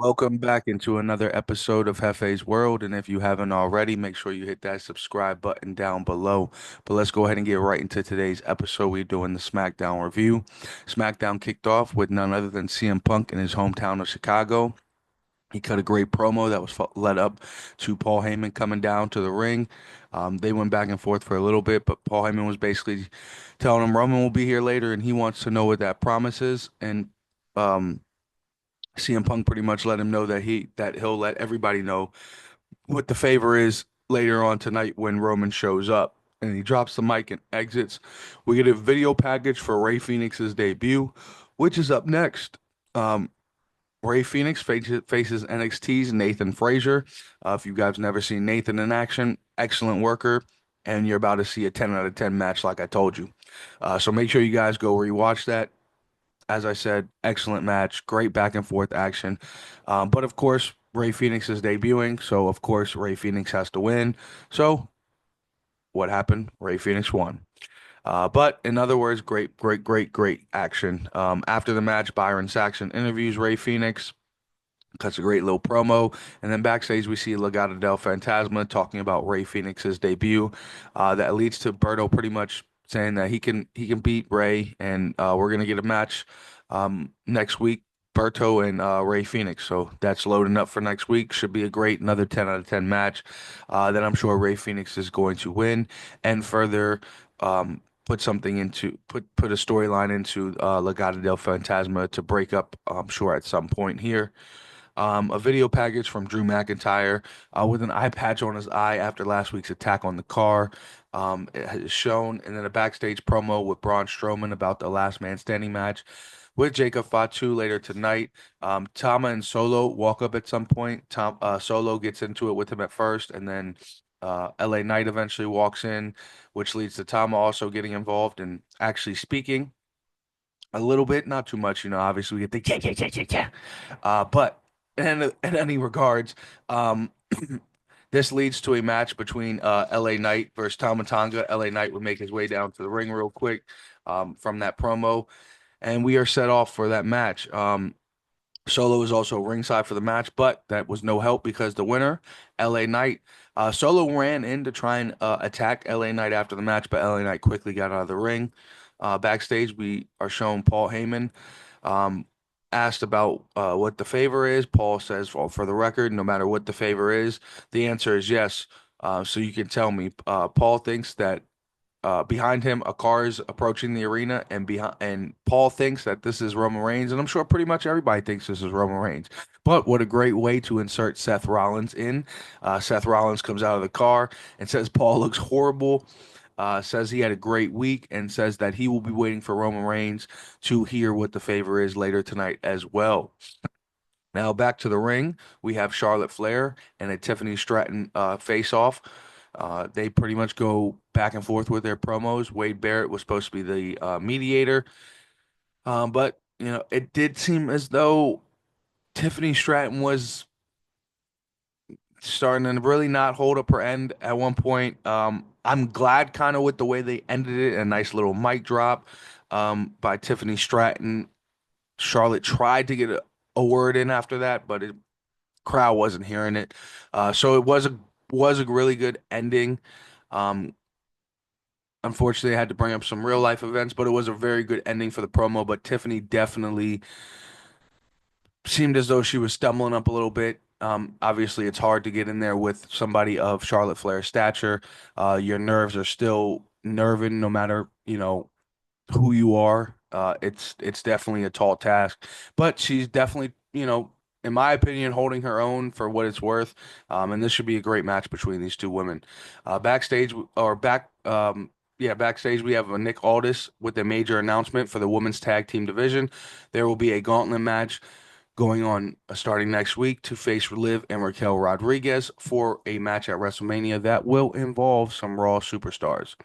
Welcome back into another episode of Hefe's World. And if you haven't already, make sure you hit that subscribe button down below. But let's go ahead and get right into today's episode. We're doing the Smackdown review. Smackdown kicked off with none other than CM Punk in his hometown of Chicago. He cut a great promo that was led up to Paul Heyman coming down to the ring. They went back and forth for a little bit, but Paul Heyman was basically telling him Roman will be here later, and he wants to know what that promise is. And um, CM Punk pretty much let him know that he'll let everybody know what the favor is later on tonight when Roman shows up. And he drops the mic and exits. We get a video package for Ray Phoenix's debut, which is up next. Um, Ray Phoenix faces NXT's Nathan Frazier. If you guys never seen Nathan in action, excellent worker, and you're about to see a 10 out of 10 match like I told you. So make sure you guys go rewatch that. As I said, excellent match, great back and forth action. But of course, Ray Phoenix is debuting, so of course Ray Phoenix has to win. So what happened? Ray Phoenix won. But in other words, great action. After the match, Byron Saxton interviews Ray Phoenix, cuts a great little promo, and then backstage we see Legado del Fantasma talking about Ray Phoenix's debut. That leads to Berto pretty much saying that he can beat Ray, and we're gonna get a match next week. Berto and Ray Phoenix. So that's loading up for next week. Should be a great another 10 out of 10 match that I'm sure Ray Phoenix is going to win and further put a storyline into Legado del Fantasma to break up, I'm sure, at some point here. A video package from Drew McIntyre with an eye patch on his eye after last week's attack on the car. It is shown, and then a backstage promo with Braun Strowman about the Last Man Standing match with Jacob Fatu later tonight. Tama and Solo walk up at some point. Solo gets into it with him at first, and then LA Knight eventually walks in, which leads to Tama also getting involved and actually speaking a little bit, not too much. Obviously we get the yeah. But in any regards, um, this leads to a match between LA Knight versus Tama Tonga. LA Knight would make his way down to the ring real quick from that promo, and we are set off for that match. Solo is also ringside for the match, but that was no help because the winner, LA Knight, Solo ran in to try and attack LA Knight after the match, but LA Knight quickly got out of the ring. Backstage, we are shown Paul Heyman um, asked about what the favor is. Paul says, well, for the record, no matter what the favor is, the answer is yes. So you can tell me. Paul thinks that behind him, a car is approaching the arena, and Paul thinks that this is Roman Reigns, and I'm sure pretty much everybody thinks this is Roman Reigns. But what a great way to insert Seth Rollins in. Seth Rollins comes out of the car and says Paul looks horrible. Says he had a great week and says that he will be waiting for Roman Reigns to hear what the favor is later tonight as well. Now back to the ring, we have Charlotte Flair and a Tiffany Stratton face-off. They pretty much go back and forth with their promos. Wade Barrett was supposed to be the mediator, but it did seem as though Tiffany Stratton was starting to really not hold up her end at one point. I'm glad kind of with the way they ended it, a nice little mic drop by Tiffany Stratton. Charlotte tried to get a word in after that, but crowd wasn't hearing it. So it was a really good ending. Um, Unfortunately, I had to bring up some real life events, but it was a very good ending for the promo. But Tiffany definitely seemed as though she was stumbling up a little bit. Obviously, it's hard to get in there with somebody of Charlotte Flair's stature. Your nerves are still nerving, no matter who you are. It's definitely a tall task, but she's definitely, in my opinion, holding her own for what it's worth. And this should be a great match between these two women. Backstage or back, yeah, backstage we have a Nick Aldis with a major announcement for the women's tag team division. There will be a gauntlet match going on starting next week to face Liv and Raquel Rodriguez for a match at WrestleMania that will involve some Raw superstars.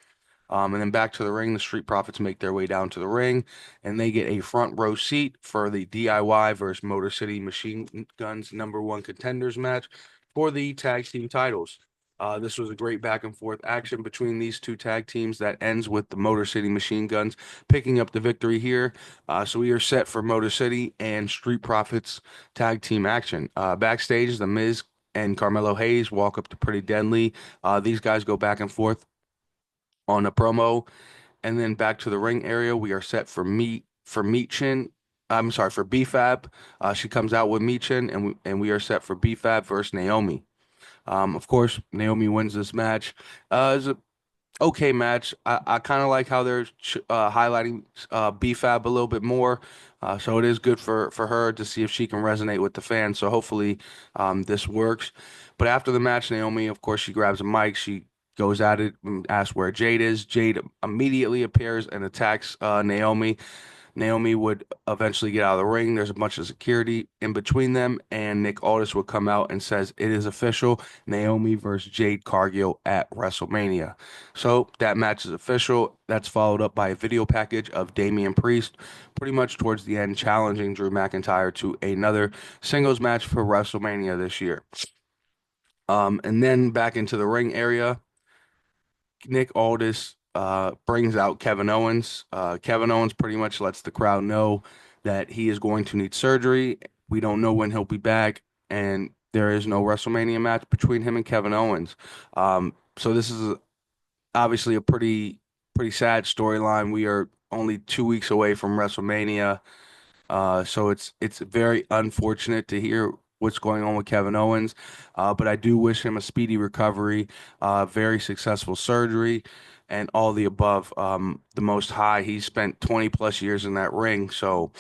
And then back to the ring, the Street Profits make their way down to the ring, and they get a front row seat for the DIY versus Motor City Machine Guns #1 contenders match for the tag team titles. This was a great back and forth action between these two tag teams that ends with the Motor City Machine Guns picking up the victory here. So we are set for Motor City and Street Profits tag team action. Backstage, The Miz and Carmelo Hayes walk up to Pretty Deadly. These guys go back and forth on a promo, and then back to the ring area. We are set for Meechin. I'm sorry, for BFAB. She comes out with Meechin, and we are set for BFAB versus Naomi. Of course, Naomi wins this match. It's a okay match. I kind of like how they're highlighting BFAB a little bit more. So it is good for her to see if she can resonate with the fans. So hopefully this works. But after the match, Naomi, of course, she grabs a mic. She goes at it and asks where Jade is. Jade immediately appears and attacks Naomi. Naomi would eventually get out of the ring. There's a bunch of security in between them, and Nick Aldis would come out and says it is official: Naomi versus Jade Cargill at WrestleMania. So that match is official. That's followed up by a video package of Damian Priest, pretty much towards the end, challenging Drew McIntyre to another singles match for WrestleMania this year. And then back into the ring area. Nick Aldis brings out Kevin Owens. Kevin Owens pretty much lets the crowd know that he is going to need surgery. We don't know when he'll be back, and there is no WrestleMania match between him and Kevin Owens. So this is obviously a pretty sad storyline. We are only 2 weeks away from WrestleMania. So it's very unfortunate to hear what's going on with Kevin Owens, but I do wish him a speedy recovery, very successful surgery, and all the above. The most high, he spent 20 plus years in that ring, so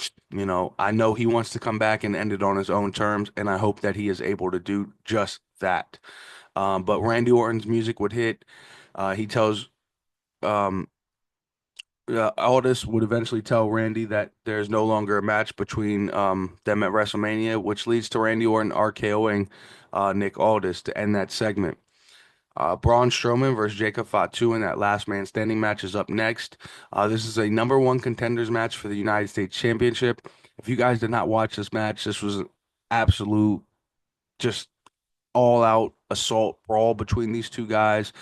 I know he wants to come back and end it on his own terms, and I hope that he is able to do just that. But Randy Orton's music would hit. He tells um, Aldis would eventually tell Randy that there's no longer a match between them at WrestleMania, which leads to Randy Orton RKOing Nick Aldis to end that segment. Braun Strowman versus Jacob Fatu in that last man standing match is up next. This is a number one contenders match for the United States Championship. If you guys did not watch this match, this was an absolute just all out assault brawl between these two guys.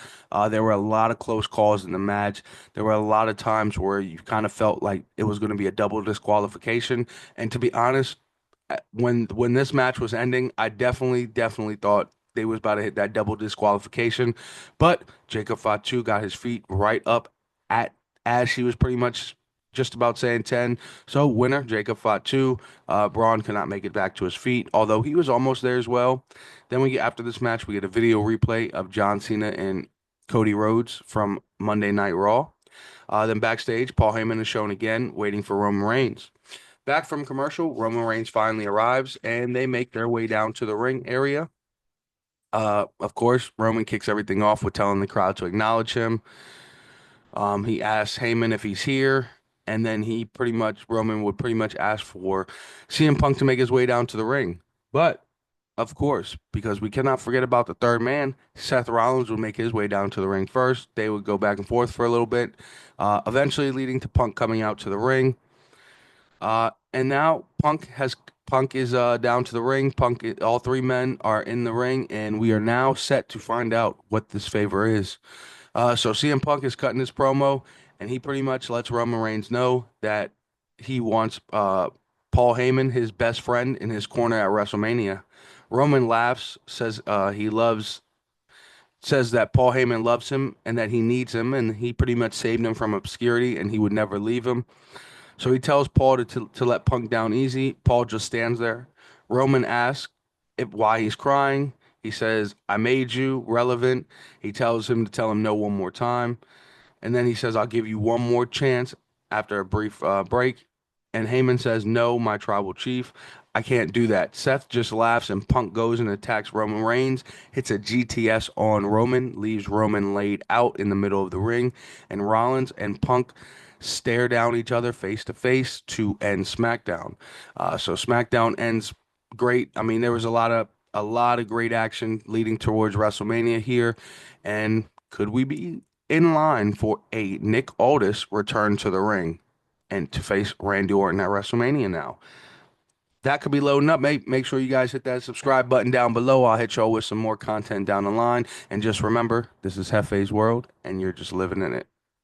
There were a lot of close calls in the match. There were a lot of times where you kind of felt like it was going to be a double disqualification. And to be honest, when this match was ending, I definitely thought they was about to hit that double disqualification. But Jacob Fatu got his feet right up at as she was pretty much just about saying 10. So winner, Jacob Fatu. Braun cannot make it back to his feet, although he was almost there as well. Then we get after this match, we get a video replay of John Cena and Cody Rhodes from Monday Night Raw. Then backstage, Paul Heyman is shown again, waiting for Roman Reigns. Back from commercial, Roman Reigns finally arrives, and they make their way down to the ring area. Of course, Roman kicks everything off with telling the crowd to acknowledge him. He asks Heyman if he's here, and then Roman would pretty much ask for CM Punk to make his way down to the ring. But of course, because we cannot forget about the third man, Seth Rollins would make his way down to the ring first. They would go back and forth for a little bit, eventually leading to Punk coming out to the ring. And now Punk is down to the ring. All three men are in the ring, and we are now set to find out what this favor is. So CM Punk is cutting his promo, and he pretty much lets Roman Reigns know that he wants Paul Heyman, his best friend, in his corner at WrestleMania. Roman laughs, says that Paul Heyman loves him and that he needs him, and he pretty much saved him from obscurity, and he would never leave him. So he tells Paul to let Punk down easy. Paul just stands there. Roman asks why he's crying. He says, I made you relevant. He tells him to tell him no one more time. And then he says, I'll give you one more chance after a brief break. And Heyman says, no, my tribal chief. I can't do that. Seth just laughs and Punk goes and attacks Roman Reigns, hits a GTS on Roman, leaves Roman laid out in the middle of the ring. And Rollins and Punk stare down each other face to face to end SmackDown. So SmackDown ends great. I mean, there was a lot of great action leading towards WrestleMania here. And could we be in line for a Nick Aldis return to the ring and to face Randy Orton at WrestleMania now? that could be loading up. Make sure you guys hit that subscribe button down below. I'll hit y'all with some more content down the line. And just remember, this is Hefe's world, and you're just living in it.